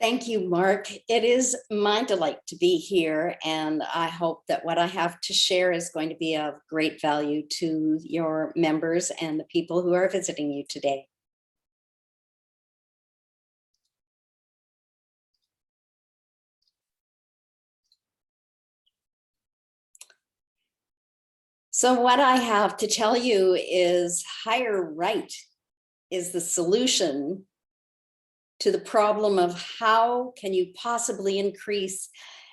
Thank you, Mark. It is my delight to be here, and I hope that what I have to share is going to be of great value to your members and the people who are visiting you today. So what I have to tell you is hire right is the solution to the problem of how can you possibly increase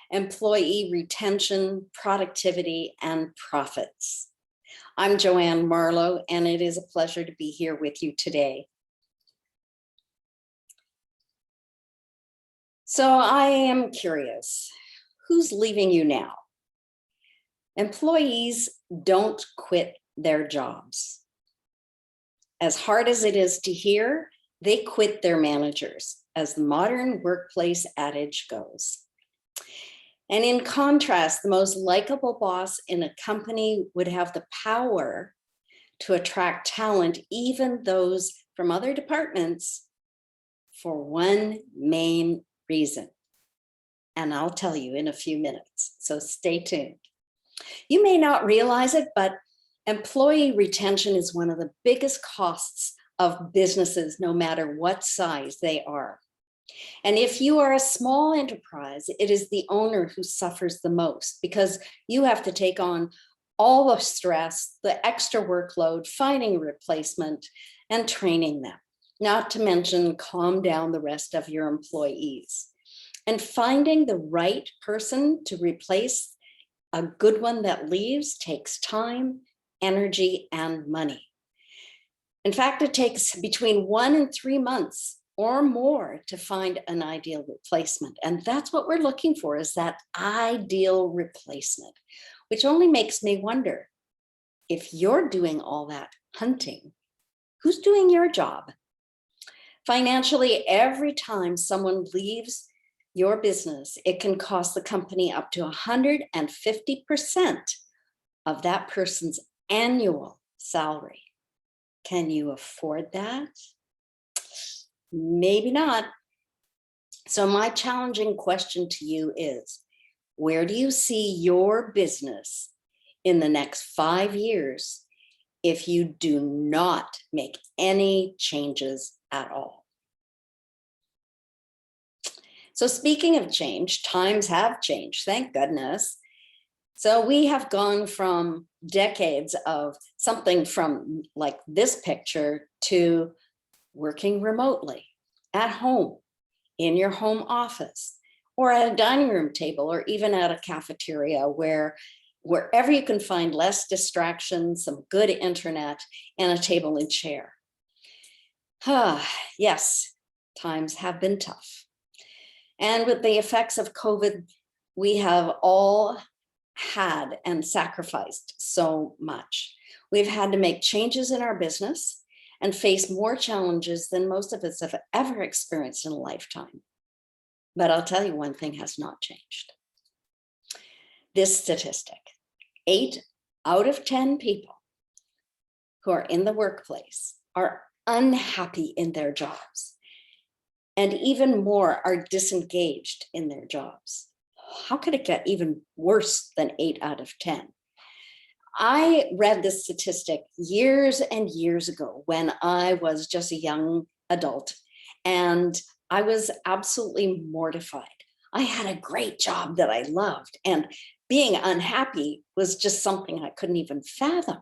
employee retention, productivity, and profits. I'm Joanne Marlowe, and it is a pleasure to be here with you today. So I am curious, who's leaving you now? Employees don't quit their jobs. As hard as it is to hear, they quit their managers, as the modern workplace adage goes. And in contrast, the most likable boss in a company would have the power to attract talent, even those from other departments, for one main reason. And I'll tell you in a few minutes, so stay tuned. You may not realize it, but employee retention is one of the biggest costs of businesses, no matter what size they are. And if you are a small enterprise, it is the owner who suffers the most because you have to take on all the stress, the extra workload, finding a replacement and training them, not to mention calm down the rest of your employees. And finding the right person to replace a good one that leaves takes time, energy, and money. In fact, it takes between 1 and 3 months or more to find an ideal replacement. And that's what we're looking for, is that ideal replacement, which only makes me wonder, if you're doing all that hunting, who's doing your job? Financially, every time someone leaves your business, it can cost the company up to 150% of that person's annual salary. Can you afford that? Maybe not. So my challenging question to you is, where do you see your business in the next 5 years if you do not make any changes at all? So speaking of change, times have changed, thank goodness. So we have gone from decades of something from like this picture to working remotely, at home, in your home office, or at a dining room table, or even at a cafeteria, wherever you can find less distractions, some good internet, and a table and chair. Yes, times have been tough. And with the effects of COVID, we have all had and sacrificed so much. We've had to make changes in our business and face more challenges than most of us have ever experienced in a lifetime. But I'll tell you, one thing has not changed. This statistic, 8 out of 10 people who are in the workplace are unhappy in their jobs. And even more are disengaged in their jobs. How could it get even worse than 8 out of 10? I read this statistic years and years ago when I was just a young adult, and I was absolutely mortified. I had a great job that I loved, and being unhappy was just something I couldn't even fathom.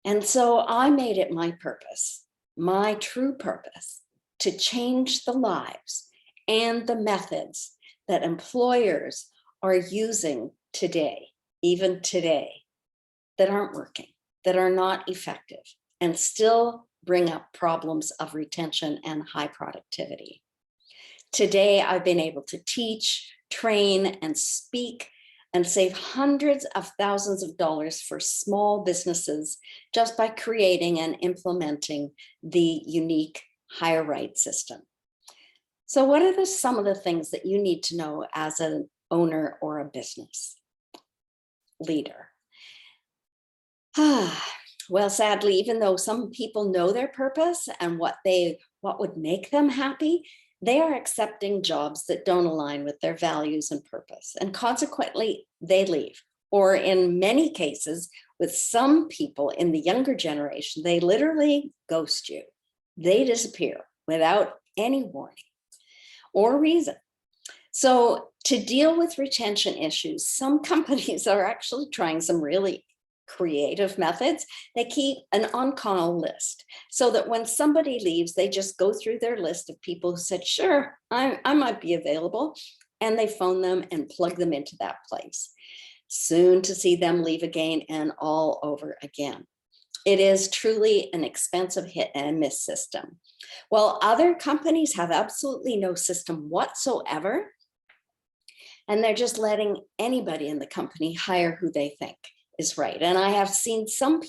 And so I made it my purpose, my true purpose, to change the lives and the methods that employers are using today, even today, that aren't working, that are not effective, and still bring up problems of retention and high productivity. Today, I've been able to teach, train, and speak and save hundreds of thousands of dollars for small businesses just by creating and implementing the unique Hire Right system. So what are some of the things that you need to know as an owner or a business leader? Well, sadly, even though some people know their purpose and what would make them happy, they are accepting jobs that don't align with their values and purpose, and consequently, they leave. Or in many cases, with some people in the younger generation, they literally ghost you. They disappear without any warning or reason. So, to deal with retention issues, some companies are actually trying some really creative methods. They keep an on-call list so that when somebody leaves, they just go through their list of people who said, sure, I might be available. And they phone them and plug them into that place. Soon to see them leave again and all over again. It is truly an expensive hit and miss system. While other companies have absolutely no system whatsoever, and they're just letting anybody in the company hire who they think is right. And I have seen some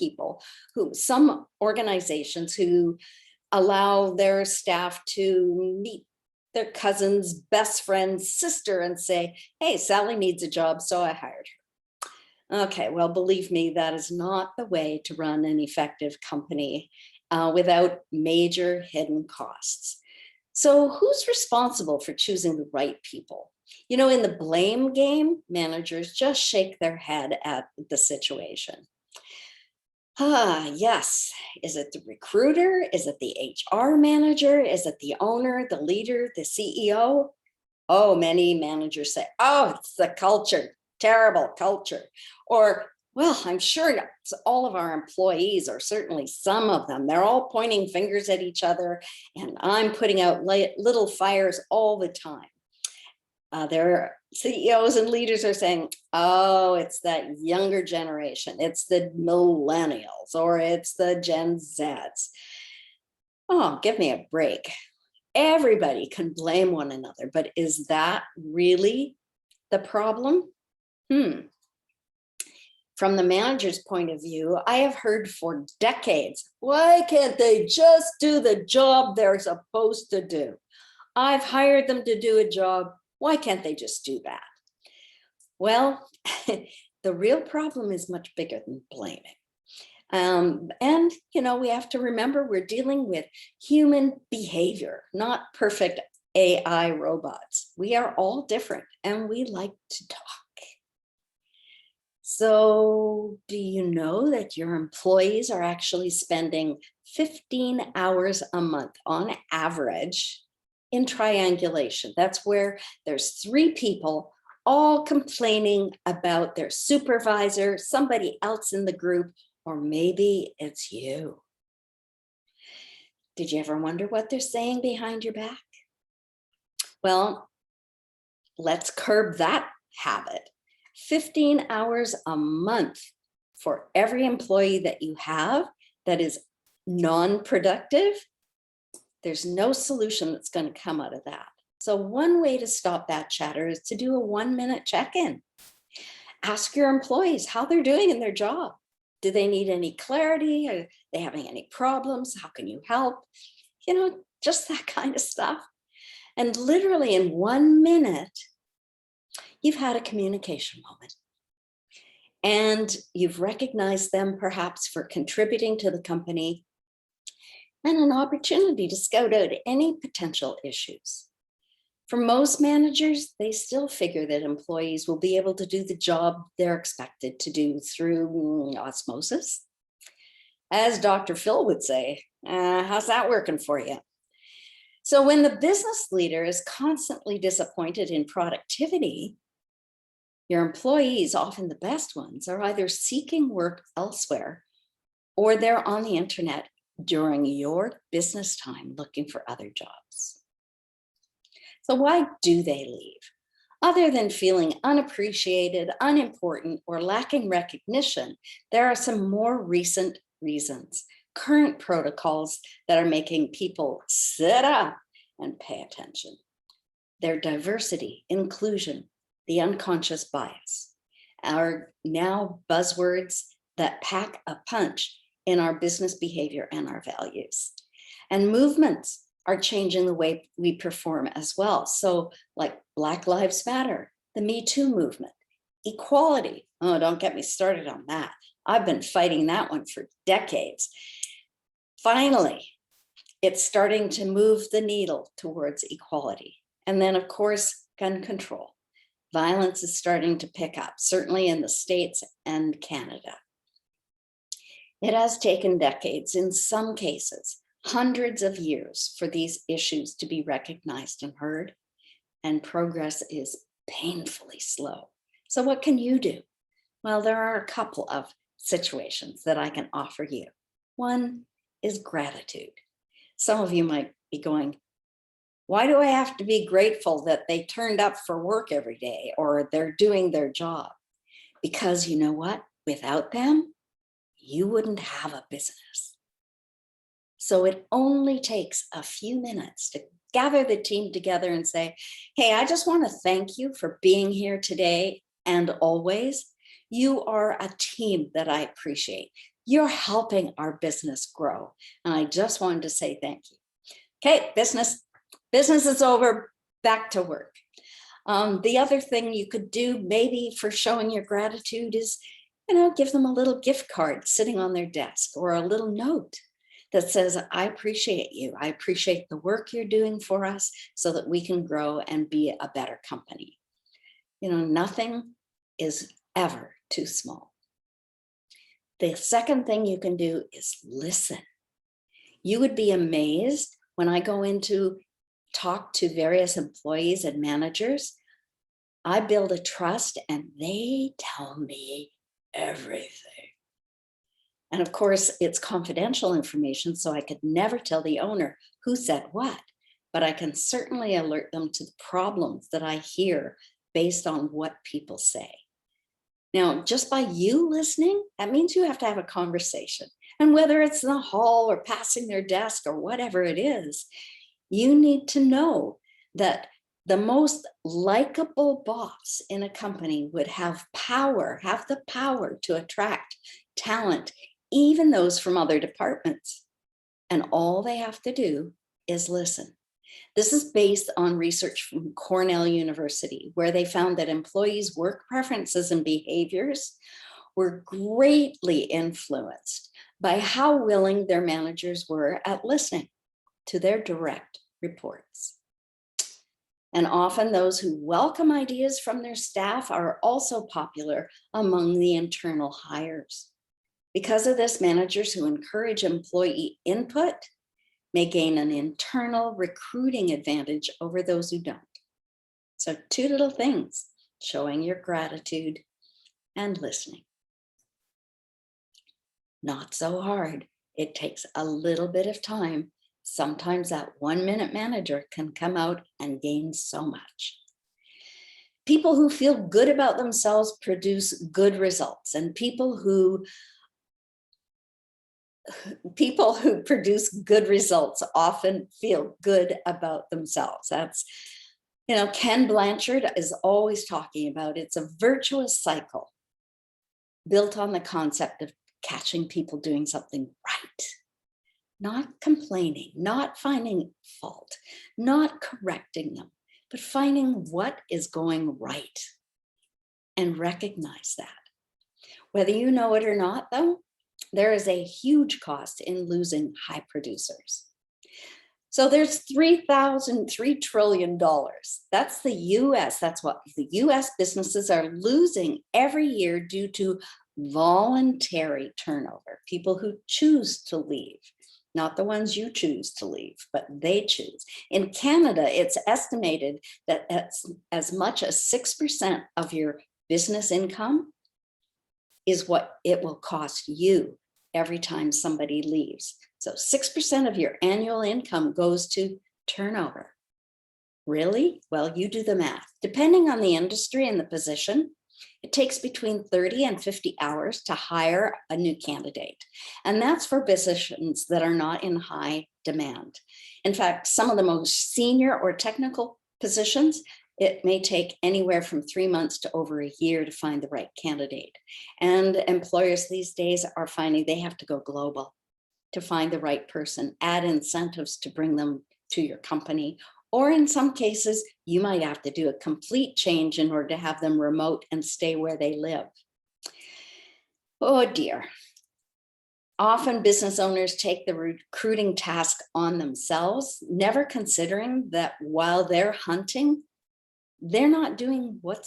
some organizations who allow their staff to meet their cousin's best friend's sister and say, hey, Sally needs a job, so I hired her. Okay, well, believe me, that is not the way to run an effective company without major hidden costs. So who's responsible for choosing the right people? You know, in the blame game, managers just shake their head at the situation. Yes. Is it the recruiter? Is it the HR manager? Is it the owner, the leader, the CEO? Oh, many managers say, oh, it's the culture, terrible culture. Or, well, I'm sure all of our employees, or certainly some of them, they're all pointing fingers at each other, and I'm putting out little fires all the time. Their CEOs and leaders are saying, oh, it's that younger generation, it's the millennials, or it's the Gen Zs. Oh, give me a break. Everybody can blame one another, but is that really the problem? From the manager's point of view, I have heard for decades, why can't they just do the job they're supposed to do? I've hired them to do a job. Why can't they just do that? Well, the real problem is much bigger than blaming. And, you know, we have to remember we're dealing with human behavior, not perfect AI robots. We are all different and we like to talk. So do you know that your employees are actually spending 15 hours a month on average in triangulation? That's where there's 3 people all complaining about their supervisor, somebody else in the group, or maybe it's you. Did you ever wonder what they're saying behind your back? Well, let's curb that habit. 15 hours a month for every employee that you have that is non-productive, there's no solution that's going to come out of that. So one way to stop that chatter is to do a 1-minute check-in. Ask your employees how they're doing in their job. Do they need any clarity? Are they having any problems? How can you help? You know, just that kind of stuff. And literally in 1 minute, you've had a communication moment. And you've recognized them perhaps for contributing to the company and an opportunity to scout out any potential issues. For most managers, they still figure that employees will be able to do the job they're expected to do through osmosis. As Dr. Phil would say, how's that working for you? So when the business leader is constantly disappointed in productivity, your employees, often the best ones, are either seeking work elsewhere or they're on the internet during your business time looking for other jobs. So why do they leave? Other than feeling unappreciated, unimportant, or lacking recognition, there are some more recent reasons, current protocols that are making people sit up and pay attention. Their diversity, inclusion, the unconscious bias are now buzzwords that pack a punch in our business behavior and our values. And movements are changing the way we perform as well. So like Black Lives Matter, the Me Too movement, equality. Oh, don't get me started on that. I've been fighting that one for decades. Finally, It's starting to move the needle towards equality. And then, of course, gun control. Violence is starting to pick up, certainly in the States and Canada. It has taken decades, in some cases, hundreds of years for these issues to be recognized and heard, and progress is painfully slow. So what can you do? Well, there are a couple of situations that I can offer you. One is gratitude. Some of you might be going, why do I have to be grateful that they turned up for work every day or they're doing their job? Because you know what? Without them, you wouldn't have a business. So it only takes a few minutes to gather the team together and say, hey, I just want to thank you for being here today and always. You are a team that I appreciate. You're helping our business grow. And I just wanted to say thank you. Okay, business is over, back to work. The other thing you could do maybe for showing your gratitude is, give them a little gift card sitting on their desk or a little note that says, I appreciate you. I appreciate the work you're doing for us so that we can grow and be a better company. Nothing is ever too small. The second thing you can do is listen. You would be amazed when I go into talk to various employees and managers. I build a trust and they tell me everything. And of course, it's confidential information, so I could never tell the owner who said what, but I can certainly alert them to the problems that I hear based on what people say. Now, just by you listening, that means you have to have a conversation. And whether it's in the hall or passing their desk or whatever it is, you need to know that the most likable boss in a company would have the power to attract talent, even those from other departments. And all they have to do is listen. This is based on research from Cornell University, where they found that employees' work preferences and behaviors were greatly influenced by how willing their managers were at listening to their direct reports. And often those who welcome ideas from their staff are also popular among the internal hires. Because of this, managers who encourage employee input may gain an internal recruiting advantage over those who don't. So 2 little things: showing your gratitude and listening. Not so hard. It takes a little bit of time. Sometimes that 1-minute manager can come out and gain so much. People who feel good about themselves produce good results, and people who produce good results often feel good about themselves. That's, Ken Blanchard is always talking about, it's a virtuous cycle built on the concept of catching people doing something right. Not complaining, not finding fault, not correcting them, but finding what is going right and recognize that. Whether you know it or not, though, there is a huge cost in losing high producers. So there's $3 trillion. That's the US. That's what the US businesses are losing every year due to voluntary turnover, people who choose to leave. Not the ones you choose to leave, but they choose. In Canada, it's estimated that as much as 6% of your business income is what it will cost you every time somebody leaves. So 6% of your annual income goes to turnover. Really? Well, you do the math. Depending on the industry and the position, it takes between 30 and 50 hours to hire a new candidate. And that's for positions that are not in high demand. In fact, some of the most senior or technical positions, it may take anywhere from 3 months to over a year to find the right candidate. And employers these days are finding they have to go global to find the right person, add incentives to bring them to your company, or in some cases, you might have to do a complete change in order to have them remote and stay where they live. Oh dear. Often business owners take the recruiting task on themselves, never considering that while they're hunting, they're not doing what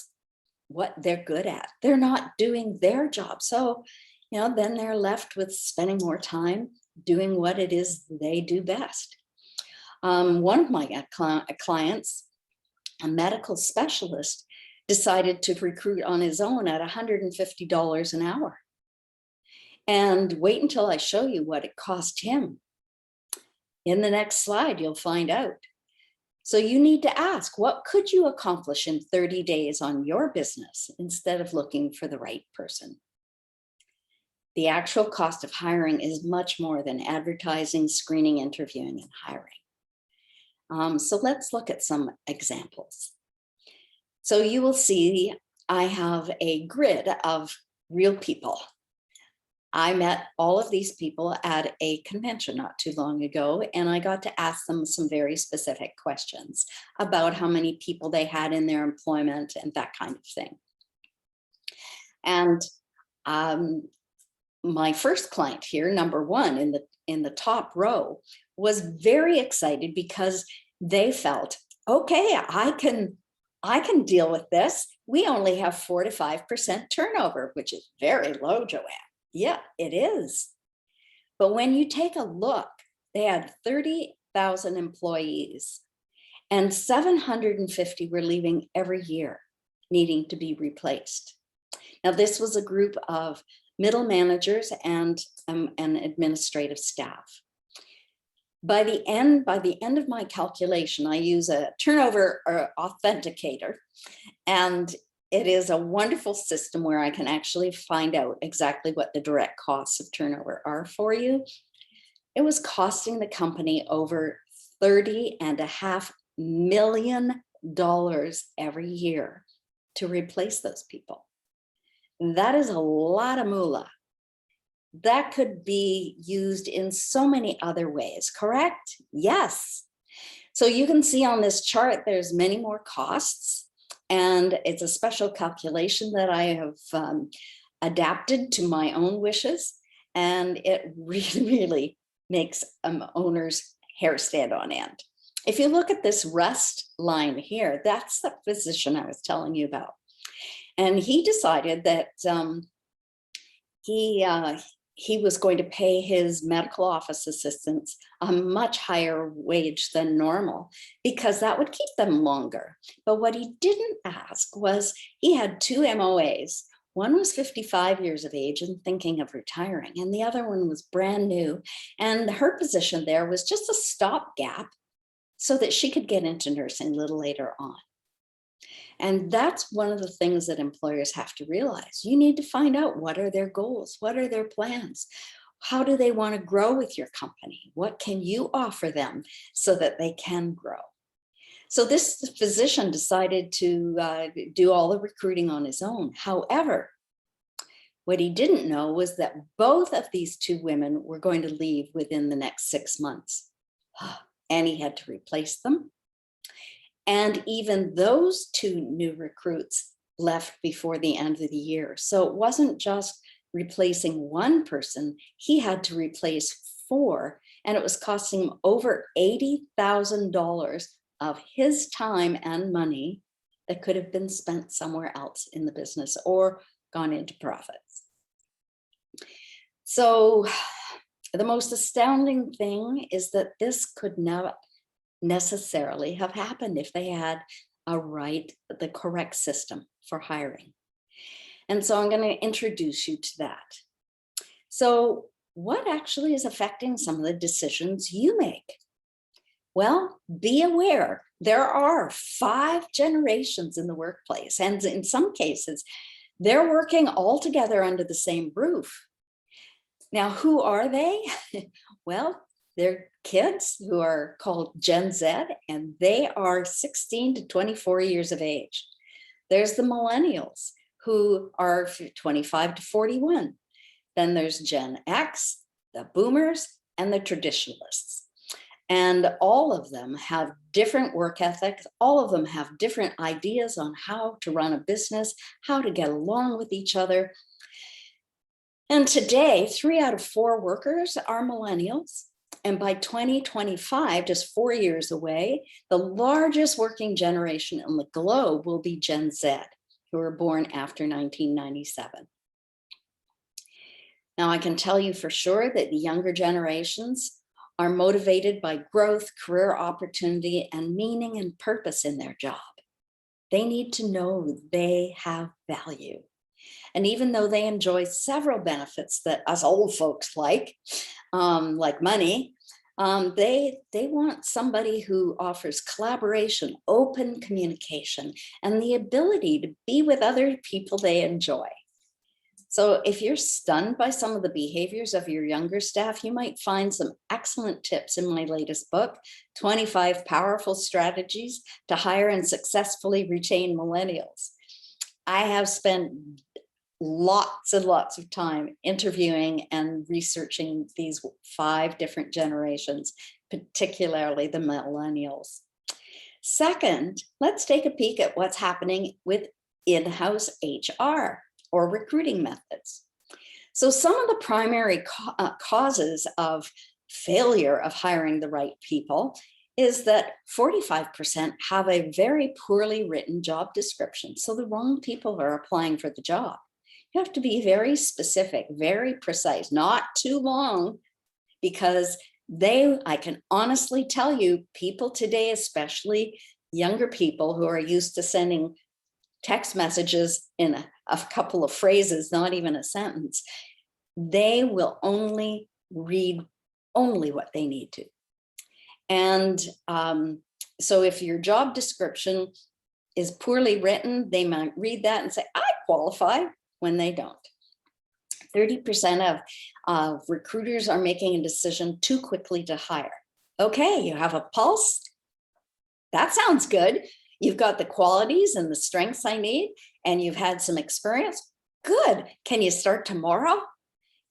they're good at. They're not doing their job. So, then they're left with spending more time doing what it is they do best. One of my clients, a medical specialist, decided to recruit on his own at $150 an hour. And wait until I show you what it cost him. In the next slide, you'll find out. So you need to ask, what could you accomplish in 30 days on your business instead of looking for the right person? The actual cost of hiring is much more than advertising, screening, interviewing, and hiring. So let's look at some examples. So you will see I have a grid of real people. I met all of these people at a convention not too long ago, and I got to ask them some very specific questions about how many people they had in their employment and that kind of thing. And my first client here, number one in the top row, was very excited because they felt, okay, I can deal with this. We only have 4 to 5% turnover, which is very low, Joanne. Yeah, it is. But when you take a look, they had 30,000 employees and 750 were leaving every year, needing to be replaced. Now, this was a group of middle managers and an administrative staff. By the end of my calculation, I use a turnover authenticator, and it is a wonderful system where I can actually find out exactly what the direct costs of turnover are for you. It was costing the company over $30.5 million every year to replace those people. That is a lot of moolah. That could be used in so many other ways, correct? Yes. So you can see on this chart, there's many more costs, and it's a special calculation that I have adapted to my own wishes. And it really, really makes owner's hair stand on end. If you look at this rust line here, that's the physician I was telling you about. And he decided that he was going to pay his medical office assistants a much higher wage than normal because that would keep them longer. But what he didn't ask was he had 2 MOAs. One was 55 years of age and thinking of retiring, and the other one was brand new. And her position there was just a stopgap so that she could get into nursing a little later on. And that's one of the things that employers have to realize. You need to find out, what are their goals? What are their plans? How do they want to grow with your company? What can you offer them so that they can grow? So this physician decided to do all the recruiting on his own. However, what he didn't know was that both of these 2 women were going to leave within the next 6 months. And he had to replace them. And even those 2 new recruits left before the end of the year. So it wasn't just replacing one person, he had to replace 4, and it was costing him over $80,000 of his time and money that could have been spent somewhere else in the business or gone into profits. So the most astounding thing is that this could not necessarily have happened if they had the correct system for hiring. And so I'm going to introduce you to that. So what actually is affecting some of the decisions you make? Well, be aware there are 5 generations in the workplace, and in some cases, they're working all together under the same roof. Now, who are they? Well, they're kids who are called Gen Z, and they are 16 to 24 years of age. There's the millennials, who are 25 to 41. Then there's Gen X, the boomers, and the traditionalists. And all of them have different work ethics. All of them have different ideas on how to run a business, how to get along with each other. And today, 3 out of 4 workers are millennials. And by 2025, just 4 years away, the largest working generation in the globe will be Gen Z, who were born after 1997. Now, I can tell you for sure that the younger generations are motivated by growth, career opportunity, and meaning and purpose in their job. They need to know they have value. And even though they enjoy several benefits that us old folks like money, they want somebody who offers collaboration, open communication, and the ability to be with other people they enjoy. So if you're stunned by some of the behaviors of your younger staff, you might find some excellent tips in my latest book, 25 Powerful Strategies to Hire and Successfully Retain Millennials. I have spent lots and lots of time interviewing and researching these 5 different generations, particularly the millennials. Second, let's take a peek at what's happening with in-house HR or recruiting methods. So some of the primary causes of failure of hiring the right people is that 45% have a very poorly written job description. So the wrong people are applying for the job. You have to be very specific, very precise, not too long, because I can honestly tell you, people today, especially younger people who are used to sending text messages in a couple of phrases, not even a sentence, they will only read what they need to. And so if your job description is poorly written, they might read that and say, I qualify, when they don't. 30% of recruiters are making a decision too quickly to hire. Okay, you have a pulse. That sounds good. You've got the qualities and the strengths I need, and you've had some experience. Good. Can you start tomorrow?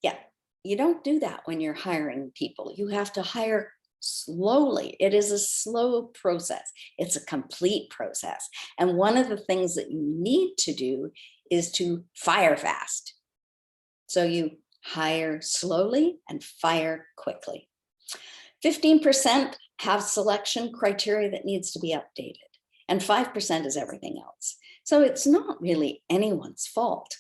Yeah, you don't do that when you're hiring people. You have to hire slowly. It is a slow process. It's a complete process. And one of the things that you need to do is to fire fast. So you hire slowly and fire quickly. 15% have selection criteria that needs to be updated, and 5% is everything else. So it's not really anyone's fault.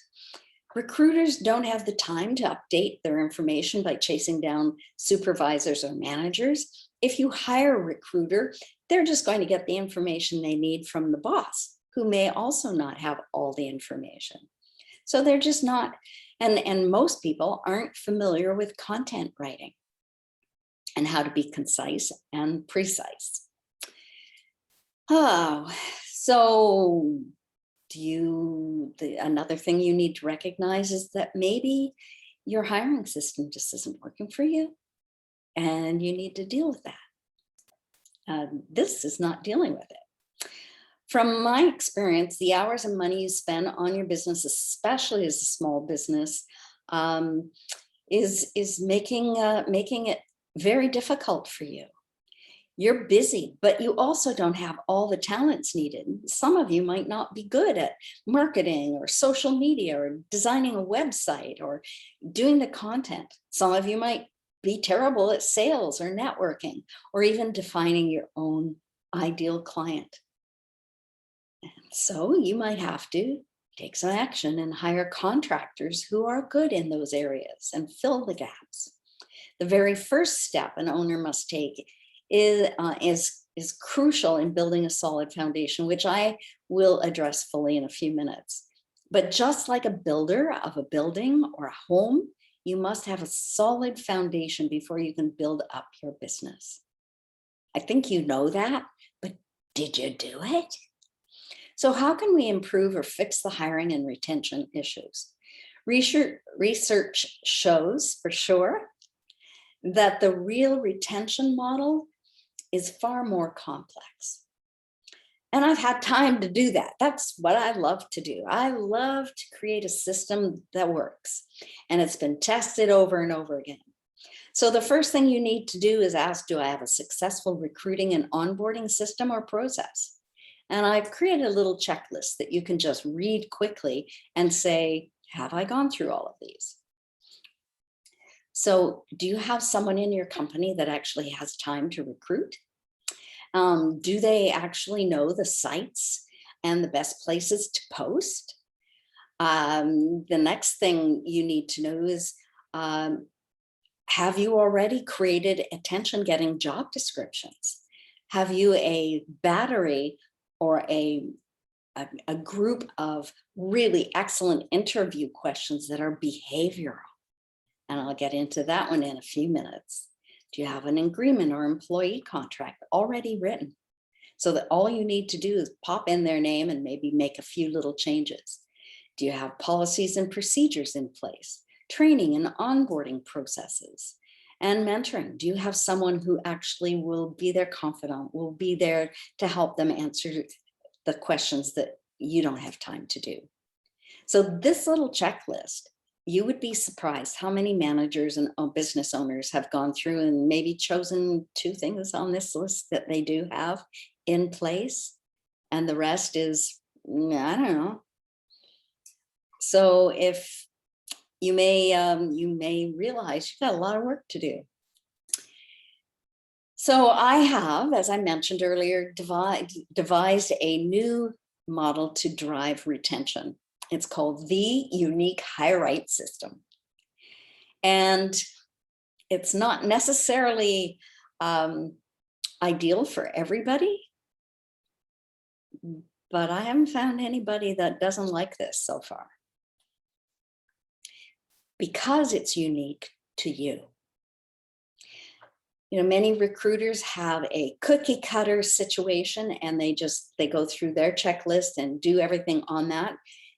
Recruiters don't have the time to update their information by chasing down supervisors or managers. If you hire a recruiter, they're just going to get the information they need from the boss, who may also not have all the information. So they're just not, and most people aren't familiar with content writing and how to be concise and precise. Oh, so another thing you need to recognize is that maybe your hiring system just isn't working for you, and you need to deal with that. This is not dealing with it. From my experience, the hours and money you spend on your business, especially as a small business, is making it very difficult for you. You're busy, but you also don't have all the talents needed. Some of you might not be good at marketing or social media or designing a website or doing the content. Some of you might be terrible at sales or networking or even defining your own ideal client. And so you might have to take some action and hire contractors who are good in those areas and fill the gaps. The very first step an owner must take is crucial in building a solid foundation, which I will address fully in a few minutes. But just like a builder of a building or a home, you must have a solid foundation before you can build up your business. I think you know that, but did you do it? So how can we improve or fix the hiring and retention issues? Research shows for sure that the real retention model is far more complex. And I've had time to do that. That's what I love to do. I love to create a system that works, and it's been tested over and over again. So the first thing you need to do is ask, do I have a successful recruiting and onboarding system or process? And I've created a little checklist that you can just read quickly and say, have I gone through all of these? So do you have someone in your company that actually has time to recruit? Do they actually know the sites and the best places to post? The next thing you need to know is, um, have you already created attention-getting job descriptions? Have you a battery or a group of really excellent interview questions that are behavioral? And I'll get into that one in a few minutes. Do you have an agreement or employee contract already written, so that all you need to do is pop in their name and maybe make a few little changes? Do you have policies and procedures in place, training and onboarding processes, and mentoring? Do you have someone who actually will be their confidant, will be there to help them answer the questions that you don't have time to do? So this little checklist, you would be surprised how many managers and business owners have gone through and maybe chosen 2 things on this list that they do have in place, and the rest is, I don't know. So if you may realize you've got a lot of work to do. So I have, as I mentioned earlier, devised a new model to drive retention. It's called the Unique HireRight System. And it's not necessarily ideal for everybody, but I haven't found anybody that doesn't like this so far, because it's unique to you. You know, many recruiters have a cookie cutter situation and they go through their checklist and do everything on that.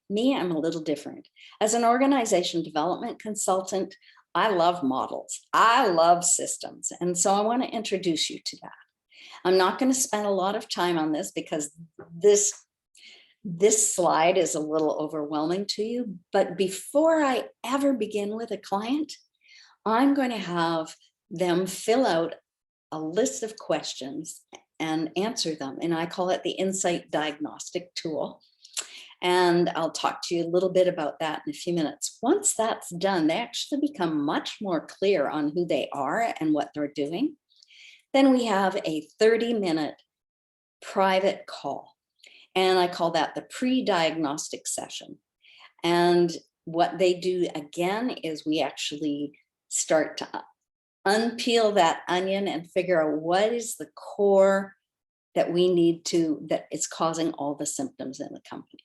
Me, I'm a little different. As an organization development consultant, I love models. I love systems. And so I want to introduce you to that. I'm not going to spend a lot of time on this because this slide is a little overwhelming to you. But before I ever begin with a client, I'm going to have them fill out a list of questions and answer them. And I call it the Insight Diagnostic Tool. And I'll talk to you a little bit about that in a few minutes. Once that's done, they actually become much more clear on who they are and what they're doing. Then we have a 30-minute private call. And I call that the pre-diagnostic session. And what they do again is we actually start to unpeel that onion and figure out what is the core that we need to, that is causing all the symptoms in the company.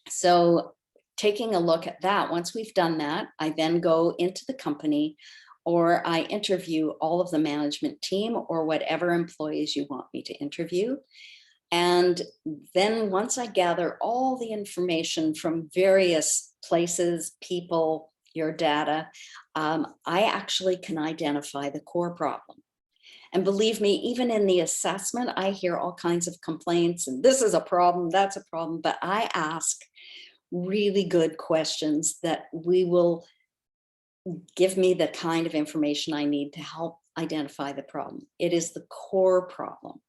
So taking a look at that, once we've done that, I then go into the company or I interview all of the management team or whatever employees you want me to interview. And then once I gather all the information from various places, people, your data, I actually can identify the core problem. And believe me, even in the assessment, I hear all kinds of complaints and this is a problem, that's a problem, but I ask really good questions that will give me the kind of information I need to help identify the problem. It is the core problem.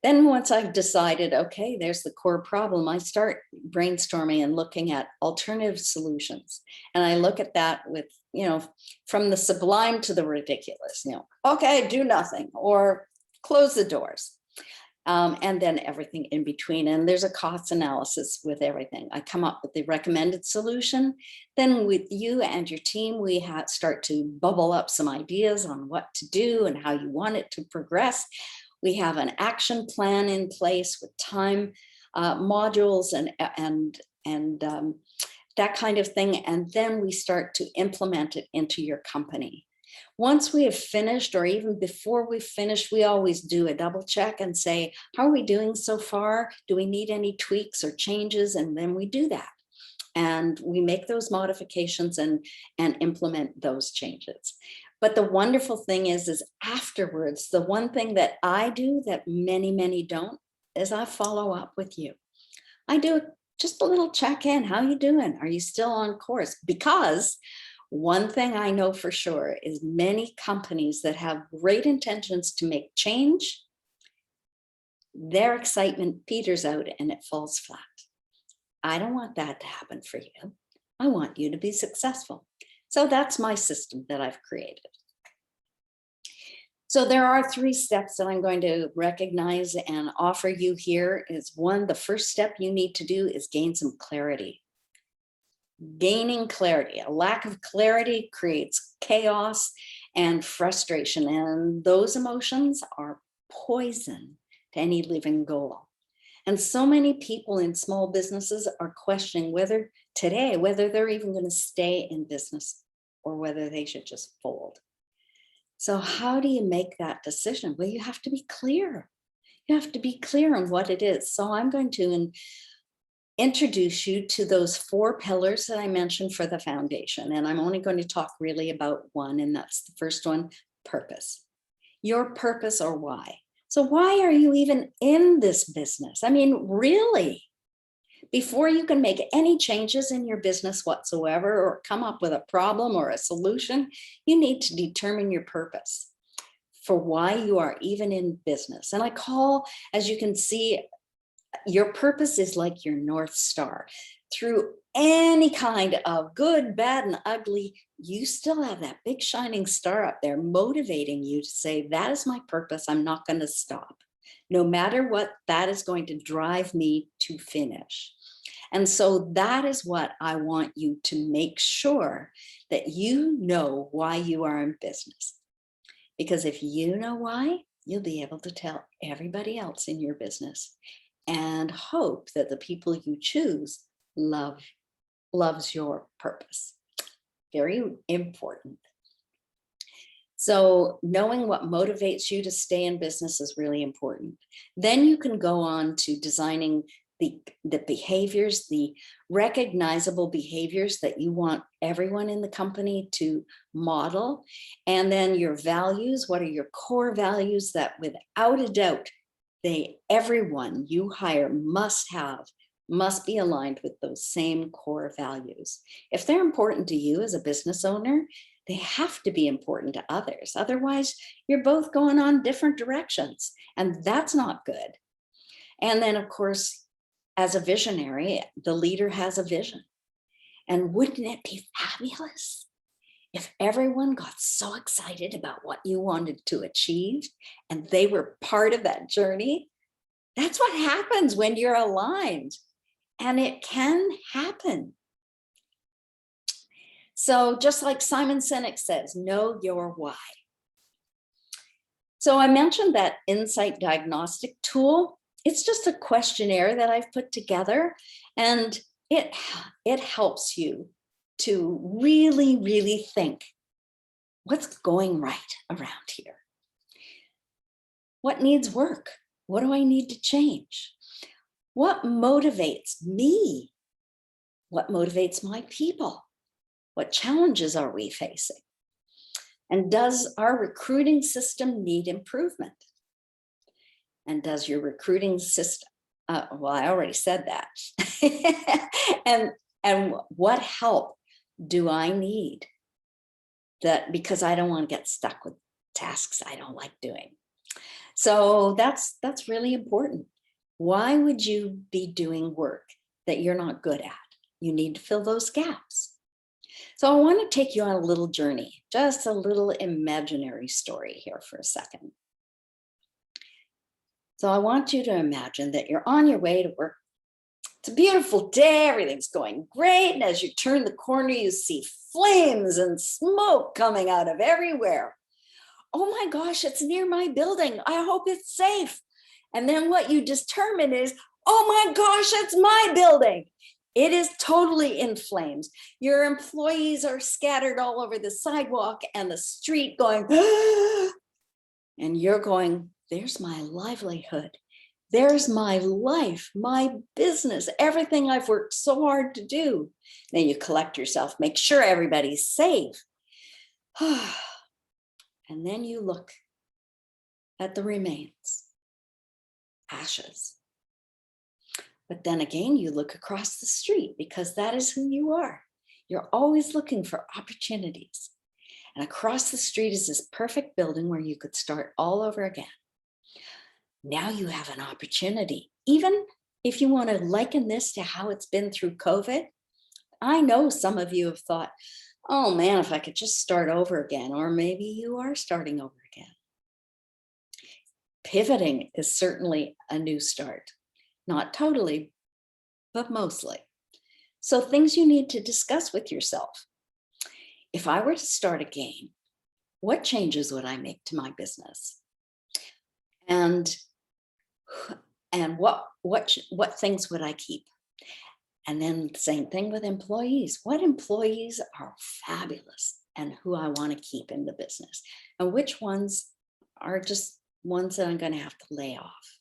Then once I've decided, okay, there's the core problem, I start brainstorming and looking at alternative solutions. And I look at that with, from the sublime to the ridiculous, okay, do nothing or close the doors. And then everything in between. And there's a cost analysis with everything. I come up with the recommended solution. Then with you and your team, we start to bubble up some ideas on what to do and how you want it to progress. We have an action plan in place with time modules and that kind of thing. And then we start to implement it into your company. Once we have finished, or even before we finish, we always do a double check and say, how are we doing so far? Do we need any tweaks or changes? And then we do that. And we make those modifications and implement those changes. But the wonderful thing is afterwards, the one thing that I do that many, many don't is I follow up with you. I do just a little check-in. How you doing? Are you still on course? Because one thing I know for sure is many companies that have great intentions to make change, their excitement peters out and it falls flat. I don't want that to happen for you. I want you to be successful. So that's my system that I've created. So there are 3 steps that I'm going to recognize and offer you here. Is one, the first step you need to do is gain some clarity. Gaining clarity. A lack of clarity creates chaos and frustration, and those emotions are poison to any living goal. And so many people in small businesses are questioning whether they're even going to stay in business or whether they should just fold. So how do you make that decision? Well, you have to be clear. You have to be clear on what it is. So I'm going to introduce you to those 4 pillars that I mentioned for the foundation. And I'm only going to talk really about one, and that's the first one, purpose. Your purpose or why. So why are you even in this business? I mean, really? Before you can make any changes in your business whatsoever or come up with a problem or a solution, you need to determine your purpose for why you are even in business. And I call, as you can see, your purpose is like your North Star. Through any kind of good, bad, and ugly, you still have that big shining star up there motivating you to say, that is my purpose. I'm not going to stop. No matter what, that is going to drive me to finish. And so that is what I want you to make sure that you know why you are in business. Because if you know why, you'll be able to tell everybody else in your business and hope that the people you choose loves your purpose. Very important. So knowing what motivates you to stay in business is really important. Then you can go on to designing the behaviors, the recognizable behaviors that you want everyone in the company to model. And then your values, what are your core values that without a doubt, everyone you hire must be aligned with those same core values. If they're important to you as a business owner, they have to be important to others. Otherwise, you're both going on different directions, and that's not good. And then, of course, as a visionary, the leader has a vision. And wouldn't it be fabulous if everyone got so excited about what you wanted to achieve and they were part of that journey? That's what happens when you're aligned, and it can happen. So just like Simon Sinek says, know your why. So I mentioned that insight diagnostic tool. It's just a questionnaire that I've put together, and it helps you to really, really think, what's going right around here? What needs work? What do I need to change? What motivates me? What motivates my people? What challenges are we facing? And does our recruiting system need improvement? And does your recruiting system, well, I already said that. and what help do I need? Because I don't want to get stuck with tasks I don't like doing. So that's really important. Why would you be doing work that you're not good at? You need to fill those gaps. So I want to take you on a little journey, just a little imaginary story here for a second. So I want you to imagine that you're on your way to work. It's a beautiful day, everything's going great. And as you turn the corner, you see flames and smoke coming out of everywhere. Oh my gosh, it's near my building. I hope it's safe. And then what you determine is, oh my gosh, it's my building. It is totally in flames. Your employees are scattered all over the sidewalk and the street going, and you're going, there's my livelihood. There's my life, my business, everything I've worked so hard to do. Then you collect yourself, make sure everybody's safe. And then you look at the remains, ashes. But then again, you look across the street because that is who you are. You're always looking for opportunities. And across the street is this perfect building where you could start all over again. Now you have an opportunity. Even if you want to liken this to how it's been through COVID, I know some of you have thought, Oh man, if I could just start over again, or maybe you are starting over again. Pivoting is certainly a new start, not totally, but mostly. So, things you need to discuss with yourself. If I were to start again, what changes would I make to my business? And what things would I keep? And then same thing with employees. What employees are fabulous and who I want to keep in the business? And which ones are just ones that I'm going to have to lay off?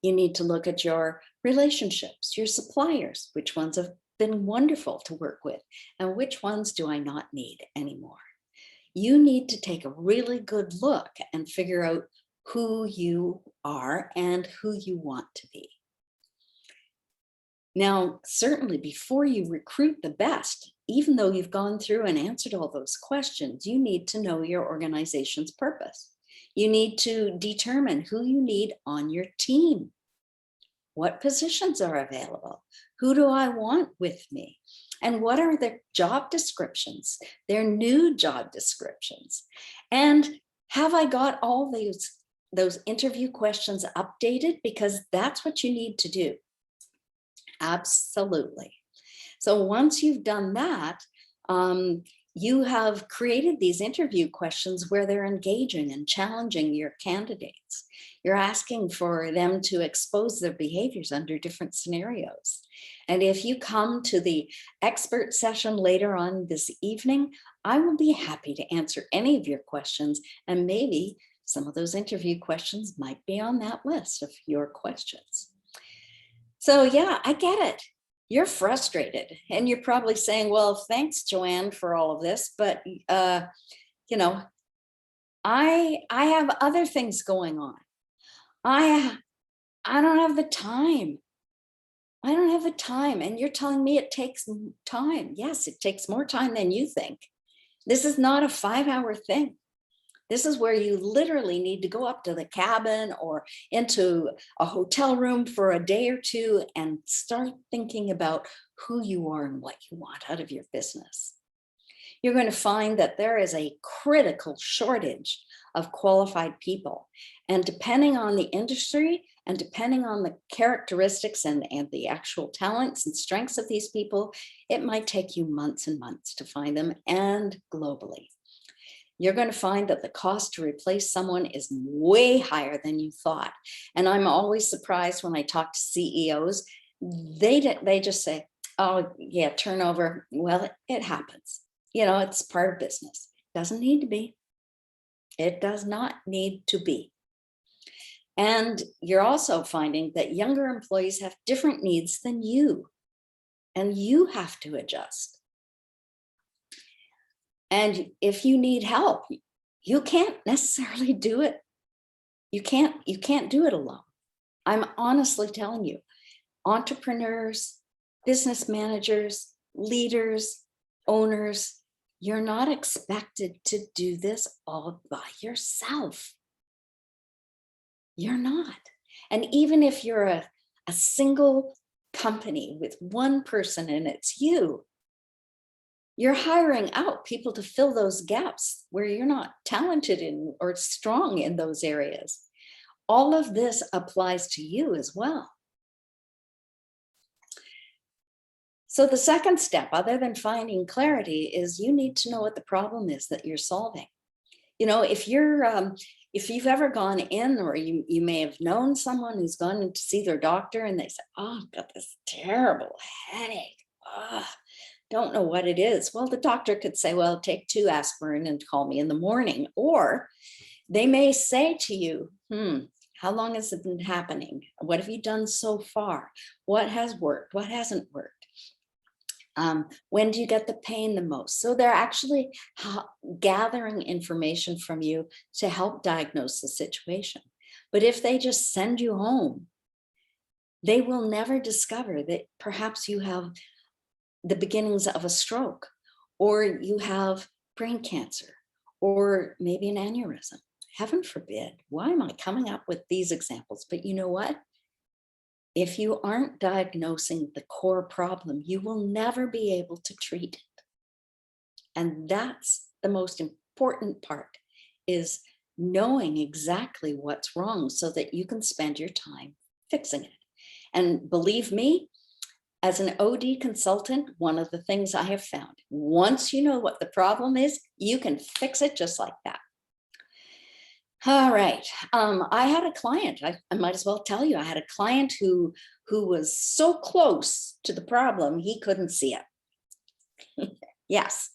You need to look at your relationships, your suppliers, which ones have been wonderful to work with, and which ones do I not need anymore? You need to take a really good look and figure out who you are and who you want to be. Now, certainly before you recruit the best, even though you've gone through and answered all those questions, you need to know your organization's purpose. You need to determine who you need on your team. What positions are available? Who do I want with me? And what are their job descriptions, their new job descriptions? And have I got all those interview questions updated? Because that's what you need to do. Absolutely. So once you've done that, you have created these interview questions where they're engaging and challenging your candidates. You're asking for them to expose their behaviors under different scenarios. And if you come to the expert session later on this evening, I will be happy to answer any of your questions. And maybe some of those interview questions might be on that list of your questions. So, yeah, I get it. You're frustrated and you're probably saying, well, thanks, Joanne, for all of this. But, you know, I have other things going on. I, I don't have the time. I don't have the time. And you're telling me it takes time. Yes, it takes more time than you think. This is not a 5-hour thing. This is where you literally need to go up to the cabin or into a hotel room for a day or two and start thinking about who you are and what you want out of your business. You're going to find that there is a critical shortage of qualified people. And depending on the industry and depending on the characteristics and the actual talents and strengths of these people, it might take you months and months to find them, and globally. You're going to find that the cost to replace someone is way higher than you thought. And I'm always surprised when I talk to CEOs, they just say, oh yeah, turnover. Well, it happens. It's part of business. Doesn't need to be. It does not need to be. And you're also finding that younger employees have different needs than you, and you have to adjust. And if you need help, you can't necessarily do it. You can't do it alone. I'm honestly telling you, entrepreneurs, business managers, leaders, owners, you're not expected to do this all by yourself. You're not. And even if you're a single company with one person and it's you, you're hiring out people to fill those gaps where you're not talented in or strong in those areas. All of this applies to you as well. So the second step, other than finding clarity, is you need to know what the problem is that you're solving. If you've ever gone in, or you may have known someone who's gone in to see their doctor and they say, oh, I've got this terrible headache. Don't know what it is. Well, the doctor could say, well, take 2 aspirin and call me in the morning. Or they may say to you, how long has it been happening? What have you done so far? What has worked? What hasn't worked? When do you get the pain the most? So they're actually gathering information from you to help diagnose the situation. But if they just send you home, they will never discover that perhaps you have the beginnings of a stroke, or you have brain cancer, or maybe an aneurysm. Heaven forbid. Why am I coming up with these examples? But you know what? If you aren't diagnosing the core problem, you will never be able to treat it. And that's the most important part, is knowing exactly what's wrong so that you can spend your time fixing it. And believe me, as an OD consultant, one of the things I have found, once you know what the problem is, you can fix it just like that. All right. I had a client, I might as well tell you, I had a client who was so close to the problem, he couldn't see it. Yes.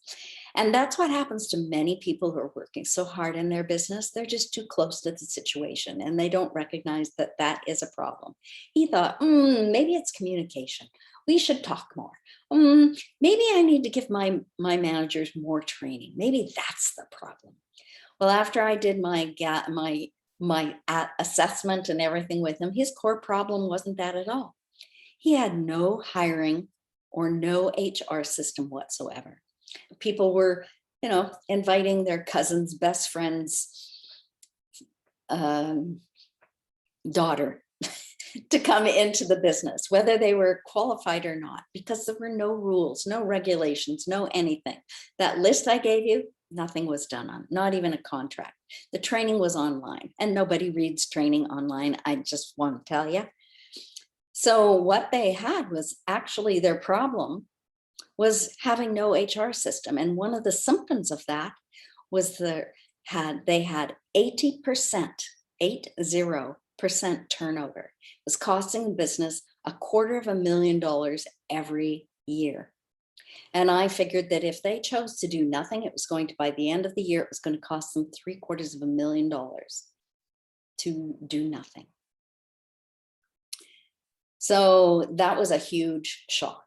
And that's what happens to many people who are working so hard in their business. They're just too close to the situation and they don't recognize that that is a problem. He thought, maybe it's communication. We should talk more. Maybe I need to give my managers more training. Maybe that's the problem. Well, after I did my assessment and everything with him, his core problem wasn't that at all. He had no hiring or no HR system whatsoever. People were, inviting their cousin's best friend's daughter to come into the business, whether they were qualified or not, because there were no rules, no regulations, no anything. That list I gave you, nothing was done on, not even a contract. The training was online and nobody reads training online. I just want to tell you. So what they had was actually their problem was having no HR system. And one of the symptoms of that was they had 80%, 80% turnover. It was costing the business $250,000 every year. And I figured that if they chose to do nothing, it was going to, by the end of the year, it was going to cost them $750,000 to do nothing. So that was a huge shock.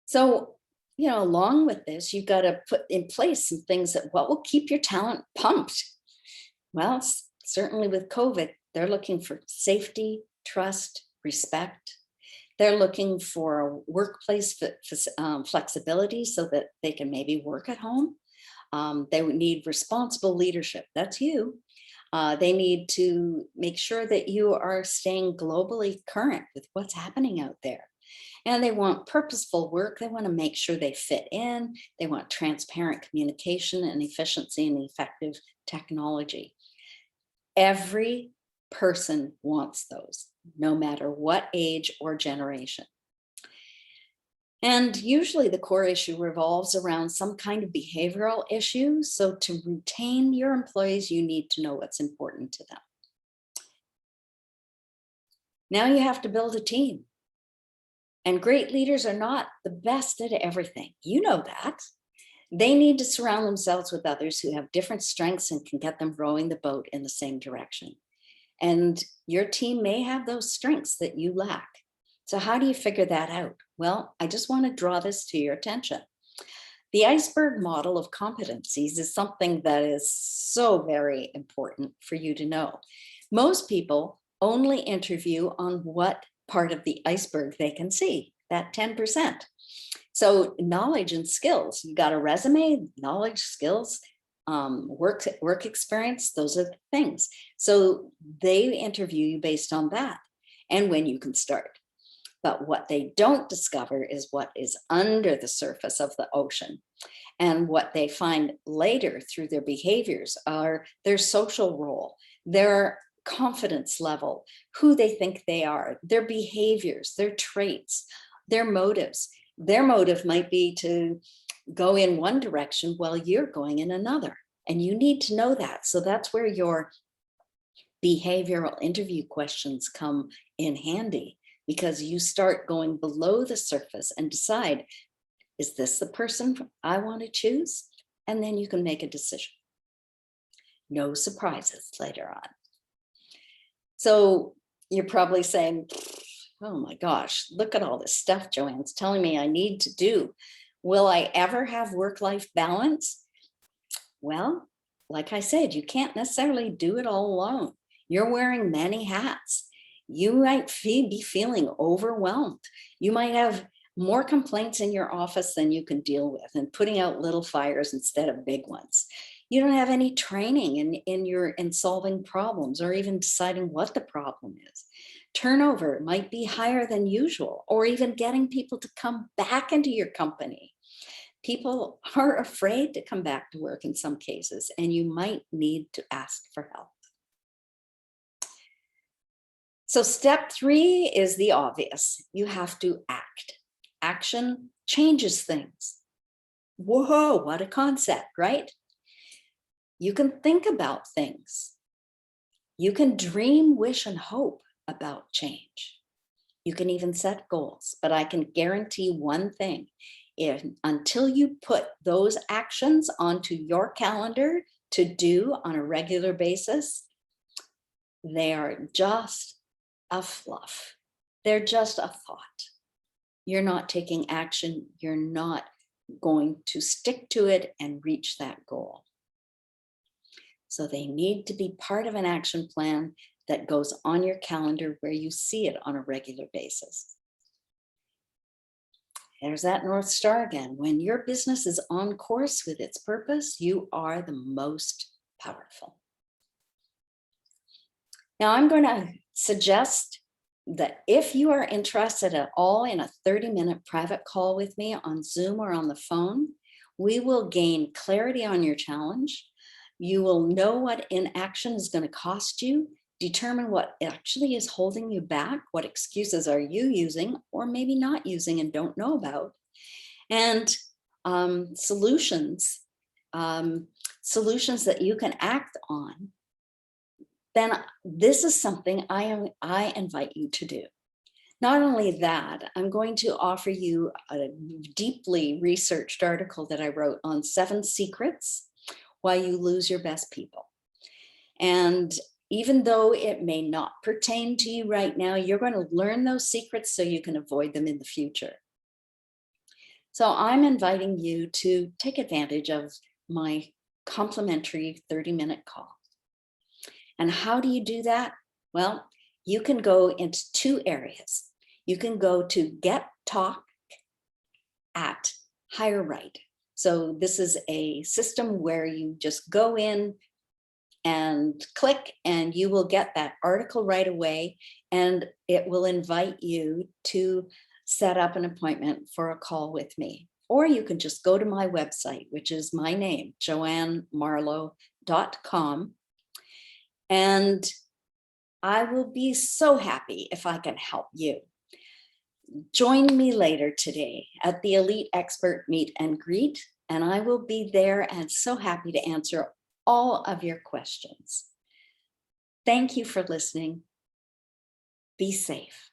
So, along with this, you've got to put in place some things that what will keep your talent pumped. Well, certainly with COVID, they're looking for safety, trust, respect. They're looking for a workplace flexibility so that they can maybe work at home. They would need responsible leadership. That's you. They need to make sure that you are staying globally current with what's happening out there. And they want purposeful work. They want to make sure they fit in. They want transparent communication and efficiency and effective technology. Every person wants those, no matter what age or generation. And usually the core issue revolves around some kind of behavioral issue. So to retain your employees, you need to know what's important to them. Now you have to build a team. And great leaders are not the best at everything. You know that. They need to surround themselves with others who have different strengths and can get them rowing the boat in the same direction. And your team may have those strengths that you lack. So how do you figure that out? Well, I just want to draw this to your attention. The iceberg model of competencies is something that is so very important for you to know. Most people only interview on what part of the iceberg they can see, that 10%. So knowledge and skills, you got a resume, knowledge, skills, work experience, those are the things. So they interview you based on that and when you can start. But what they don't discover is what is under the surface of the ocean. And what they find later through their behaviors are their social role, their confidence level, who they think they are, their behaviors, their traits, their motives. Their motive might be to go in one direction while you're going in another. And you need to know that. So that's where your behavioral interview questions come in handy, because you start going below the surface and decide, is this the person I want to choose? And then you can make a decision. No surprises later on. So you're probably saying, oh my gosh, look at all this stuff Joanne's telling me I need to do. Will I ever have work-life balance? Well, like I said, you can't necessarily do it all alone. You're wearing many hats. You might be feeling overwhelmed. You might have more complaints in your office than you can deal with and putting out little fires instead of big ones. You don't have any training in solving problems or even deciding what the problem is. Turnover might be higher than usual, or even getting people to come back into your company. People are afraid to come back to work in some cases, and you might need to ask for help. So step 3 is the obvious. You have to act. Action changes things. Whoa, what a concept, right? You can think about things. You can dream, wish, and hope about change. You can even set goals, but I can guarantee one thing. Until you put those actions onto your calendar to do on a regular basis, they are just a fluff. They're just a thought. You're not taking action. You're not going to stick to it and reach that goal. So they need to be part of an action plan that goes on your calendar where you see it on a regular basis. There's that North Star again. When your business is on course with its purpose, you are the most powerful. Now, I'm going to suggest that if you are interested at all in a 30-minute private call with me on Zoom or on the phone, we will gain clarity on your challenge. You will know what inaction is going to cost you, determine what actually is holding you back, what excuses are you using or maybe not using and don't know about, and solutions that you can act on. Then this is something I invite you to do. Not only that, I'm going to offer you a deeply researched article that I wrote on 7 secrets why you lose your best people. And even though it may not pertain to you right now, you're going to learn those secrets so you can avoid them in the future. So I'm inviting you to take advantage of my complimentary 30-minute call. And how do you do that? Well, you can go into 2 areas. You can go to Get Talk at HireRight. So this is a system where you just go in and click and you will get that article right away, and it will invite you to set up an appointment for a call with me. Or you can just go to my website, which is my name, joannemarlowe.com. And I will be so happy if I can help you. Join me later today at the Elite Expert Meet and Greet, and I will be there and so happy to answer all of your questions. Thank you for listening. Be safe.